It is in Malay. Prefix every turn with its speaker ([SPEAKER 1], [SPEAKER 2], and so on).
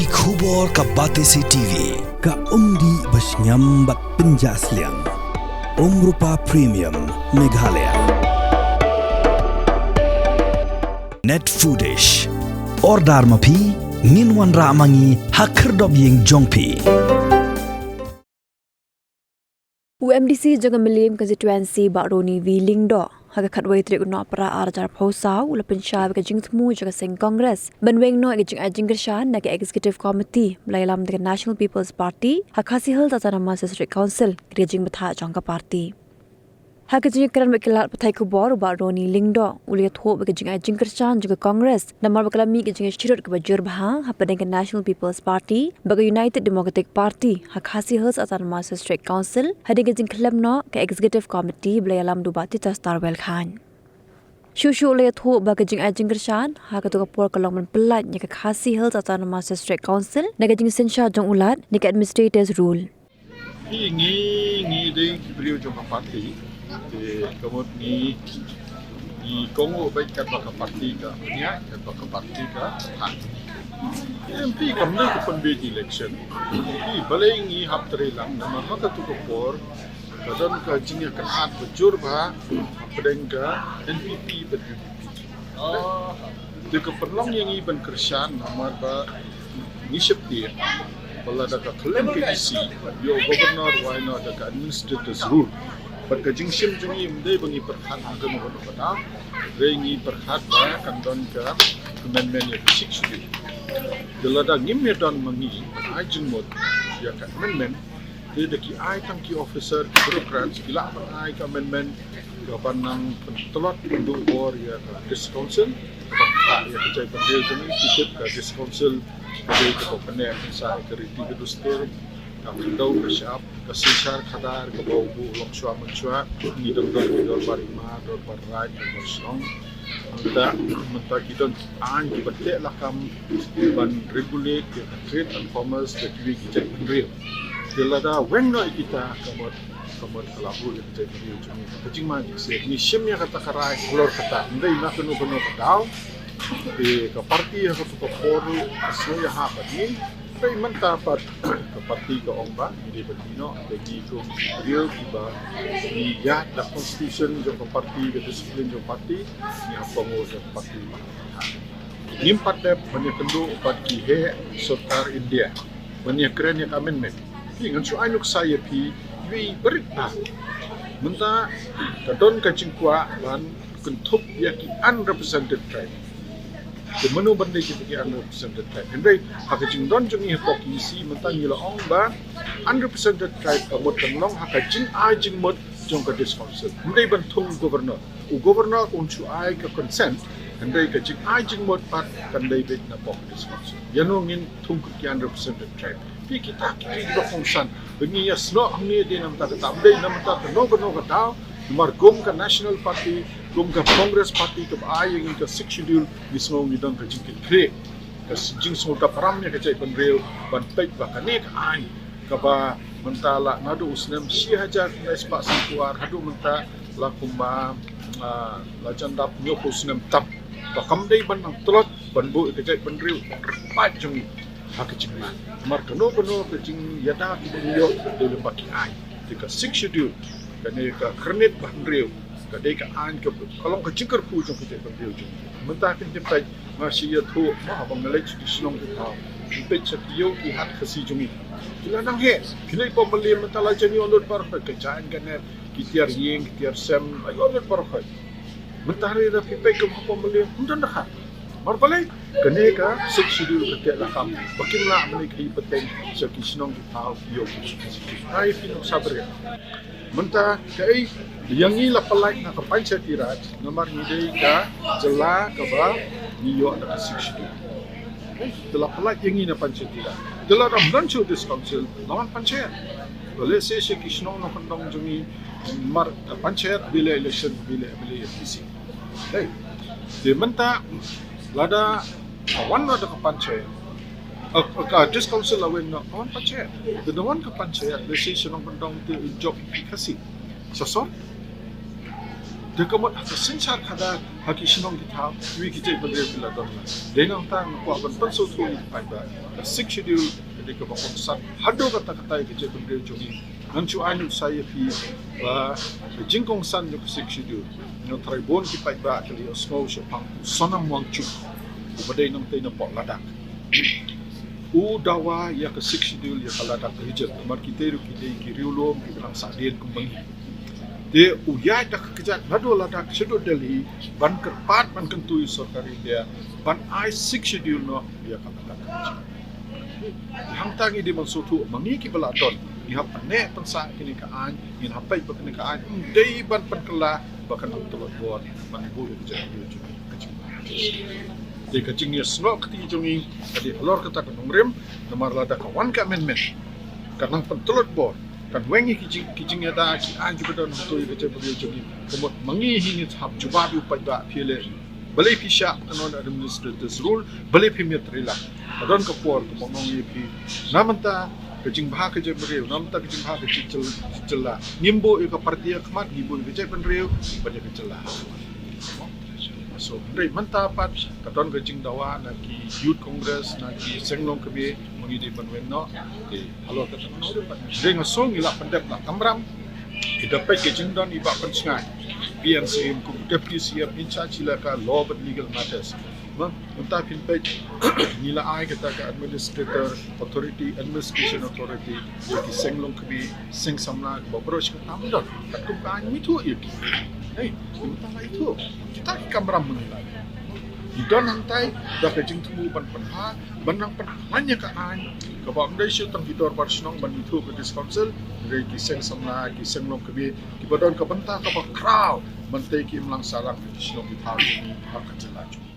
[SPEAKER 1] Ki khubor ka Batesi TV
[SPEAKER 2] ka umdi basnyam bat penjaslian Umrupa Premium Meghalaya
[SPEAKER 1] Net Foodish Ordar mapi Nginwan ramangi Hakerdob ying jongpi
[SPEAKER 3] UMDC jangan melim konstituensi Bakroni Lingdo haga khatwai tri no para arjar phosau ula penshab ka jingthmu jaga sing Congress banweng no ka jing gershan na ka executive committee mlailam the National People's Party hakasi hal tata nama district council rejing batha jangka party haga jing karan bakilat pathai ku bor Bakroni Lingdo uli tho ka jing gershan jaga Congress namar bakalami ka jing chirut ka bajur bha hapadeng ka National People's Party baga United Democratic Party hakasi hal tata nama district council hading ka jing khlem no ka executive committee mlailam dubati tastarwel khan Shushu le tho baga jing gershan haga to ka por kalong man pelat nya ka khasi hal tata nama district council naga jing sensha jong ulat ni ka administrators rule
[SPEAKER 4] Ini ding beliau jumpa parti, kemudian ni Kongo baik kat baka parti ka, niat kat baka parti ka, MP kami tu penbej election, ni balai ni hap terilang, nama maka tu kopor, kadang kajingnya kenat bejur bah, pedengga NPP berjupi. Di keperluan yang iban kersan, nama bah nisip dia. Kalau ada klaim PDC, yo governor why not ada administrators rule. Berkajing sim jungi mendai bangi perhat angkan orang pada, rengi perhat ba kandon ke amendment yang sixty. Kalau ada ngimnya dan mangi, ajeng mod ya kan amendment. Dia deki ai tangki officer, birokrat, gila apa ai ke amendment, kapan telot untuk bor ya dis council, kapan ya kerja pendiri jungi ikut ke dis council. Jadi kepentingan saya keriti kedustur, kami tahu bersiap kesisar kadar ke bau bu lok suam mencua, ni dor barima dor barai bersong, mentah kita an betek lah kam ban regulate trade and commerce dari kita real. Bila dah when no kita kamot kelabu kita real cuma kecing maju sih. Ni semnya kata karai keluar kata, ndai nak kena kadau. Di ke parti yang ke poru asli apa ni tapi mendapat ke parti ke omba di Bendino bagi ke real tiba di ya the constitution jo ke parti ke disiplin jo parti ni apa ngo jo parti ni parti banyak kendu parti he serta India banyak keren yang amendment dengan so ainuk saya pi wi berita mentah kadon kacing kuat dan kentup ya ki unrepresented tribe Menu bandai kita ke unrepresented tribe. Henry, hak jing don jeng ihpok isi mentang ila ong ba unrepresented tribe kamot kenlong hak jing ai jing mot jong ke dis council. Henry bantung governor. Governor uncu ai ke consent. Henry ke jing ai jing mot pat kandai bet na pok dis council. Yano ngin tung ke unrepresented tribe. Pi kita kiri do kongsan. Bengi ya sno amni de nam ta ta dei nam ta no tau. Margum ke National Party, gum ke Congress Party ke ayeng ke six schedule disngong ni dang ke jingkit kre. Ke jing semua paramnya ke cai penreal ban pek bahkan ni ke ai ke ba mentala nadu usnem si hajar nespa sikuar hadu menta la kumba la jandap nyok usnem tap ba kamdei ban nang telot ban bu ke cai penreal pat jung hak jing ma mar keno ke jing yada ki yo de baki ai ke six schedule kani ka kernit bahan real kadai ka an ke kalau ka jingkar pu jong kita ban real jong mentah kan tempat masih ya thu ma bang ngalai di sinong kita tempat setiyo ki hat khasi jong kila nang he kila ko mali mentala jani onot par ka jan kan kitiar yeng kitiar sem ay onot par ka mentah re da pipai ko ma mali hundan ha mar balai kani ka sik schedule ka la kam bakin la mali kai pateng sa ki sinong kita yo ai pinok sabre Mentah kai yang ni la palai na ka pancet irat nomor ni dei ka jela ka ba ni yo na six tu. Dela palai yang ni na pancet irat. Dela ram lancho this council lawan pancet. Boleh se kishno no kandong jumi mar pancet bila election bila FTC. Hey. Di mentah lada awan ada ka pancet. This council awin na awan pancet. The one ka pancet, the session ng bandang to job kasi. Sasor? dekamot hak senchar kada haki sinong kita wi kijai berdiri bila dona denang tang ko aban penso tu pai ba six schedule de ka bakon sat hado kata kata kijai berdiri jongi nanchu anu saya pi ba jingkong san yo six schedule no tribon ki pai ba kali osmo shapang sonam wang chu ubadai nang tai na po ladak u dawa ya ka six schedule ya kala dak hijat mar kita ru kita ki riulom ki bilang sadien kumbangi de uya dak kejat lado ladak sedo Delhi ban kerpat ban kentui sorkari dia ban I six schedule no ya kala dak hang tangi di mansutu mangi ki balaton ni hap ne pensa kini ka an ni hapai pa kini ka an dei ban penkela bakan tolot bor man bulu kejat dia kecil de kacing ya snok ti jongi adi halor kata ka nongrem namar lada kawan ka men karena pentolot bor kan wengi kicing ya da ki an juga don to ye kecil beri jongi komot mangi hingi hab jubabi upai ba phile balai pisha kanon administrators rule balai pimetrila adon ka por ko mongi pi namanta kecing bah kecil beri namanta kecing bah kecil cela nimbo ka partia kmat gibun kecil penriu pada kecela so rei mantapat katon kecing dawa naki youth congress naki senglong kebe mengidi banwenno di halo kata no pat dengan song ila pendep la kamram idapai kecing don iba pensingai PNCM ku deputy CM in charge ka law and legal matters mentah pinpai nila ai kata ka administrator authority administration authority ki senglong kebe sing samna bobros ka tamdon takum ka mitu iki mentah itu kita kamram menilai idon hantai dah kejing temu ban penha banang penhanya ka an ka ba ndai syu tang hidor bar snong ban itu ke dis council rei ki seng samna ki senglong kebe ki badon ka banta ka ba kraw mantai ki mlang sarang ki snong ki thau ni hak ka jelaju